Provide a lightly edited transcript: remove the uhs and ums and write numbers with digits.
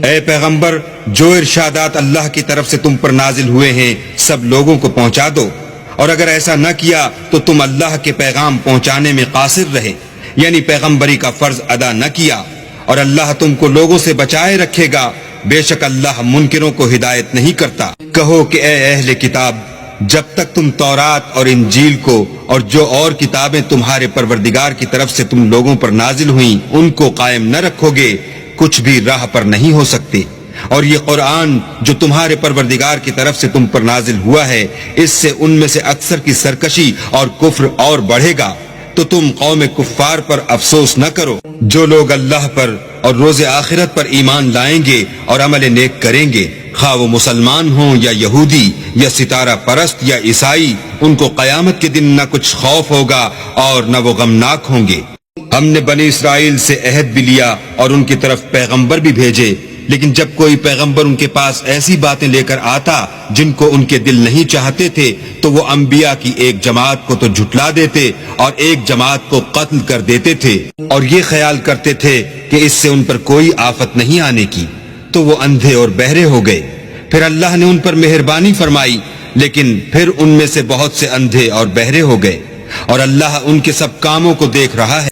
اے پیغمبر، جو ارشادات اللہ کی طرف سے تم پر نازل ہوئے ہیں سب لوگوں کو پہنچا دو، اور اگر ایسا نہ کیا تو تم اللہ کے پیغام پہنچانے میں قاصر رہے، یعنی پیغمبری کا فرض ادا نہ کیا، اور اللہ تم کو لوگوں سے بچائے رکھے گا، بے شک اللہ منکروں کو ہدایت نہیں کرتا۔ کہو کہ اے اہل کتاب، جب تک تم تورات اور انجیل کو اور جو اور کتابیں تمہارے پروردگار کی طرف سے تم لوگوں پر نازل ہوئیں ان کو قائم نہ رکھو گے، کچھ بھی راہ پر نہیں ہو سکتے۔ اور یہ قرآن جو تمہارے پروردگار کی طرف سے تم پر نازل ہوا ہے، اس سے ان میں سے اکثر کی سرکشی اور کفر اور بڑھے گا، تو تم قوم کفار پر افسوس نہ کرو۔ جو لوگ اللہ پر اور روز آخرت پر ایمان لائیں گے اور عمل نیک کریں گے، خواہ وہ مسلمان ہوں یا یہودی یا ستارہ پرست یا عیسائی، ان کو قیامت کے دن نہ کچھ خوف ہوگا اور نہ وہ غمناک ہوں گے۔ ہم نے بنی اسرائیل سے عہد بھی لیا اور ان کی طرف پیغمبر بھی بھیجے، لیکن جب کوئی پیغمبر ان کے پاس ایسی باتیں لے کر آتا جن کو ان کے دل نہیں چاہتے تھے تو وہ انبیاء کی ایک جماعت کو تو جھٹلا دیتے اور ایک جماعت کو قتل کر دیتے تھے، اور یہ خیال کرتے تھے کہ اس سے ان پر کوئی آفت نہیں آنے کی، تو وہ اندھے اور بہرے ہو گئے۔ پھر اللہ نے ان پر مہربانی فرمائی، لیکن پھر ان میں سے بہت سے اندھے اور بہرے ہو گئے، اور اللہ ان کے سب کاموں کو دیکھ رہا ہے۔